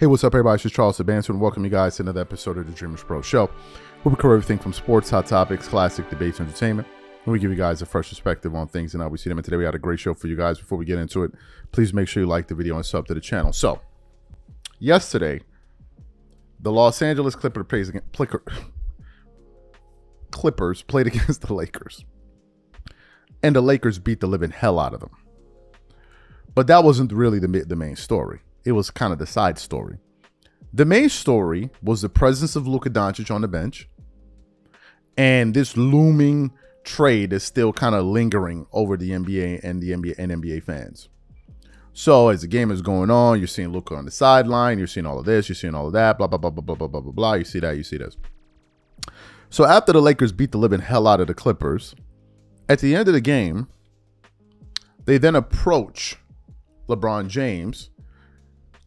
Hey, what's up, everybody? It's just Charles Sabanson, and welcome you guys to another episode of the Dreamers Pro Show, where we cover everything from sports, hot topics, classic debates, entertainment, and we give you guys a fresh perspective on things and how we see them. And today we had a great show for you guys. Before we get into it, please make sure you like the video and sub to the channel. So, yesterday, the Los Angeles Clippers played against the Lakers, and the Lakers beat the living hell out of them. But that wasn't really the main story. It was kind of the side story. The main story was the presence of Luka Doncic on the bench, and this looming trade is still kind of lingering over the NBA and the NBA fans. So as the game is going on, you're seeing Luka on the sideline, you're seeing all of this, you're seeing all of that, blah, blah, blah, blah, blah, blah, blah, blah, blah. You see that, you see this. So after the Lakers beat the living hell out of the Clippers, at the end of the game, they then approach LeBron James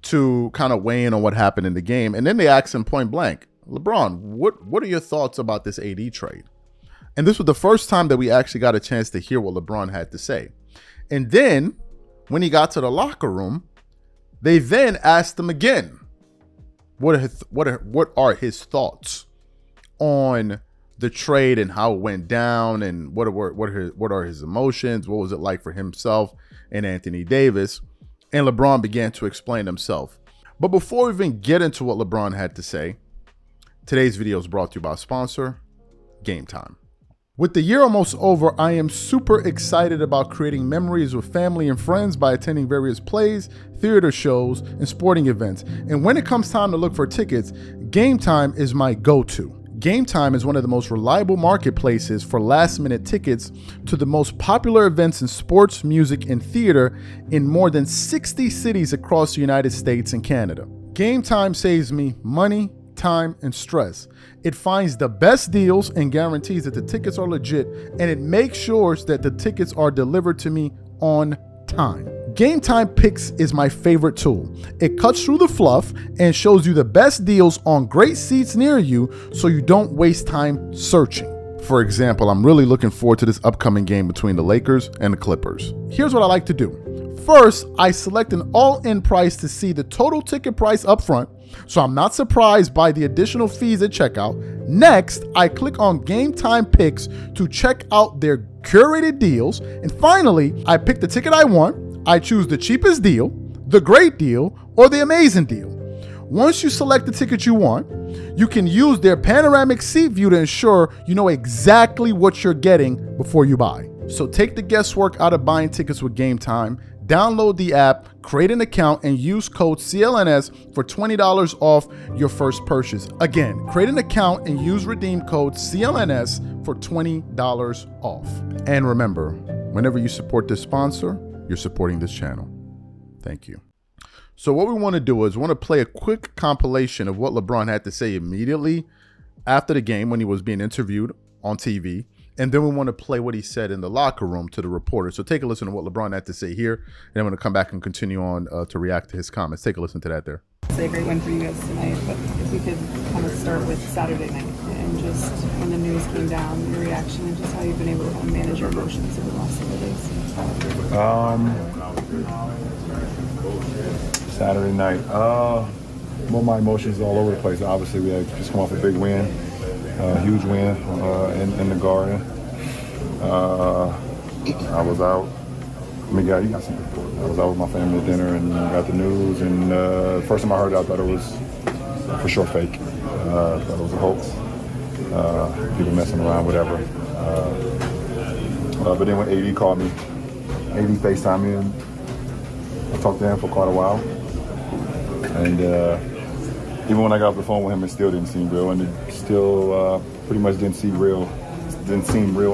to kind of weigh in on what happened in the game. And then they asked him point blank, LeBron, what are your thoughts about this AD trade? And this was the first time that we actually got a chance to hear what LeBron had to say. And then when he got to the locker room, they then asked him again, what are his thoughts on the trade and how it went down, and what are his emotions? What was it like for himself and Anthony Davis? And LeBron began to explain himself. But before we even get into what LeBron had to say, today's video is brought to you by a sponsor, Game Time. With the year almost over, I am super excited about creating memories with family and friends by attending various plays, theater shows, and sporting events. And when it comes time to look for tickets, Game Time is my go-to. Game Time is one of the most reliable marketplaces for last-minute tickets to the most popular events in sports, music, and theater in more than 60 cities across the United States and Canada. Game Time saves me money, time, and stress. It finds the best deals and guarantees that the tickets are legit, and it makes sure that the tickets are delivered to me on time. Game Time Picks is my favorite tool. It cuts through the fluff and shows you the best deals on great seats near you so you don't waste time searching. For example, I'm really looking forward to this upcoming game between the Lakers and the Clippers. Here's what I like to do. First, I select an all-in price to see the total ticket price up front, so I'm not surprised by the additional fees at checkout. Next, I click on Game Time Picks to check out their curated deals. And finally, I pick the ticket I want. I choose the cheapest deal, the great deal, or the amazing deal. Once you select the ticket you want, you can use their panoramic seat view to ensure you know exactly what you're getting before you buy. So take the guesswork out of buying tickets with Game Time. Download the app, create an account, and use code CLNS for $20 off your first purchase. Again, create an account and use redeem code CLNS for $20 off. And remember, whenever you support this sponsor, you're supporting this channel. Thank you. So what we want to do is we want to play a quick compilation of what LeBron had to say immediately after the game when he was being interviewed on TV. And then we want to play what he said in the locker room to the reporter. So take a listen to what LeBron had to say here. And I'm going to come back and continue on to react to his comments. Take a listen to that there. It's a great win for you guys tonight, but if we could kind of start with Saturday night and just when the news came down, your reaction and just how you've been able to kind of manage your emotions over the last couple of days. Saturday night. Well, my emotions all over the place. Obviously, we had just come off a big win, huge win in the Garden. I was out. You got some report. I was out with my family at dinner and got the news. And first time I heard it, I thought it was for sure fake. I thought it was a hoax. People messing around, whatever. But then when AD called me, AD FaceTimed me, and I talked to him for quite a while. And even when I got off the phone with him, it still didn't seem real, and it still pretty much didn't seem real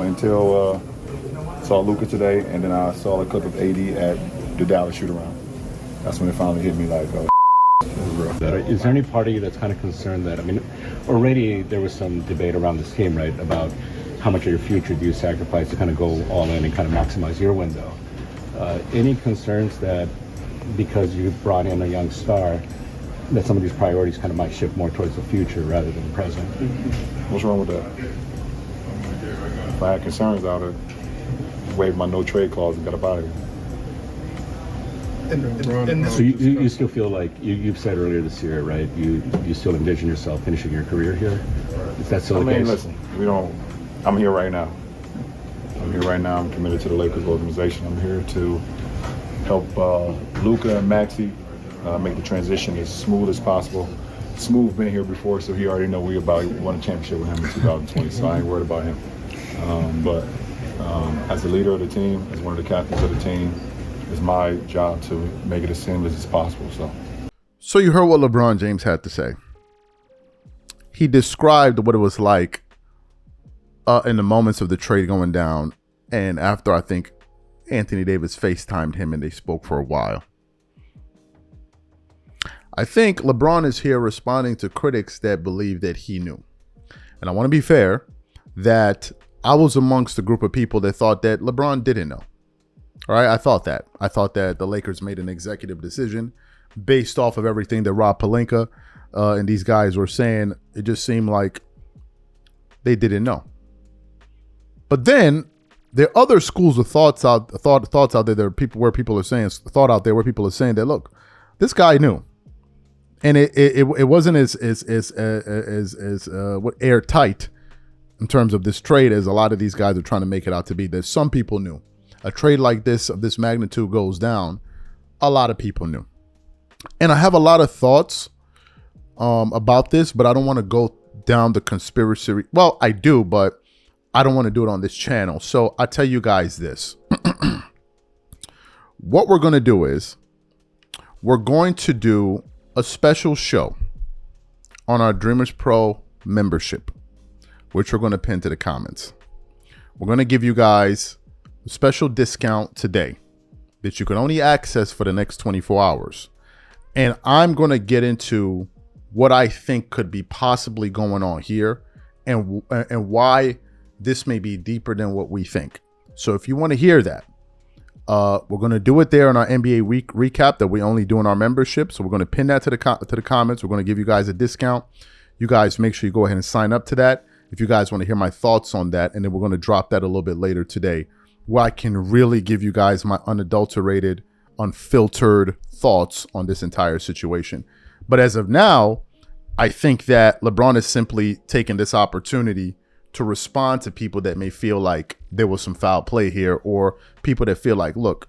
until saw Luka today, and then I saw a clip of AD at the Dallas shoot-around. That's when it finally hit me like, oh, this is real. Is there any part of you that's kind of concerned that, I mean, already there was some debate around this game, right, about how much of your future do you sacrifice to kind of go all in and kind of maximize your window? Any concerns that because you brought in a young star, that some of these priorities kind of might shift more towards the future rather than the present? What's wrong with that? If I had concerns, I would have waived my no trade clause and got up out of here. So you still feel like you've said earlier this year, right? You still envision yourself finishing your career here? Is that still the case? Listen, I'm here right now. I'm committed to the Lakers organization. I'm here to help Luka and Maxey make the transition as smooth as possible. Smooth been here before, so he already know we won a championship with him in 2020, so I ain't worried about him. But as the leader of the team, as one of the captains of the team, it's my job to make it as seamless as possible. So you heard what LeBron James had to say. He described what it was like in the moments of the trade going down, and after I think Anthony Davis FaceTimed him and they spoke for a while. I think LeBron is here responding to critics that believe that he knew. And I want to be fair that I was amongst a group of people that thought that LeBron didn't know. All right, I thought that. I thought that the Lakers made an executive decision based off of everything that Rob Pelinka and these guys were saying. It just seemed like they didn't know. But then there are other schools of thoughts out there. There are people where people are saying that look, this guy knew, and it wasn't as airtight in terms of this trade as a lot of these guys are trying to make it out to be. That some people knew a trade like this of this magnitude goes down. A lot of people knew, and I have a lot of thoughts about this, but I don't want to go down the conspiracy. Well, I do, but I don't want to do it on this channel. So I tell you guys this. What we're going to do is we're going to do a special show on our Dreamers Pro membership, which we're going to pin to the comments. We're going to give you guys a special discount today that you can only access for the next 24 hours. And I'm going to get into what I think could be possibly going on here and why this may be deeper than what we think. So if you want to hear that, we're going to do it there in our NBA week recap that we only do in our membership. So we're going to pin that to the comments. We're going to give you guys a discount. You guys make sure you go ahead and sign up to that if you guys want to hear my thoughts on that. And then we're going to drop that a little bit later today, where I can really give you guys my unadulterated, unfiltered thoughts on this entire situation. But as of now, I think that LeBron is simply taking this opportunity to respond to people that may feel like there was some foul play here, or people that feel like, look,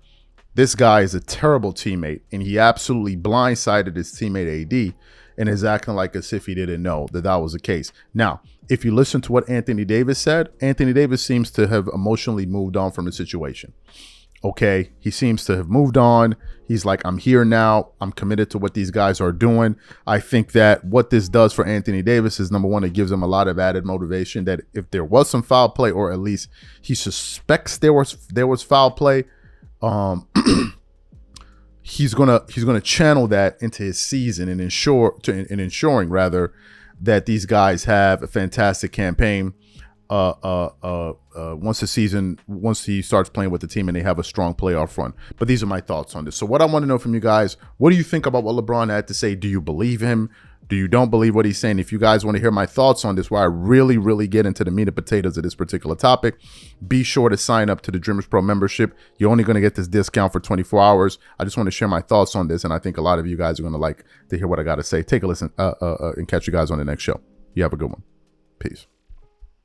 this guy is a terrible teammate and he absolutely blindsided his teammate AD and is acting like as if he didn't know that that was the case. Now, if you listen to what Anthony Davis said, Anthony Davis seems to have emotionally moved on from the situation. Okay, he seems to have moved on. He's like, I'm here now. I'm committed to what these guys are doing. I think that what this does for Anthony Davis is, number one, it gives him a lot of added motivation that if there was some foul play, or at least he suspects there was foul play, he's gonna channel that into his season and ensuring rather that these guys have a fantastic campaign. Once he starts playing with the team and they have a strong playoff run. But these are my thoughts on this. So what I want to know from you guys, what do you think about what LeBron had to say? Do you believe him? Do you don't believe what he's saying? If you guys want to hear my thoughts on this, where I really, really get into the meat and potatoes of this particular topic, be sure to sign up to the Dreamers Pro membership. You're only going to get this discount for 24 hours. I just want to share my thoughts on this, and I think a lot of you guys are going to like to hear what I got to say. Take a listen and catch you guys on the next show. You have a good one. Peace.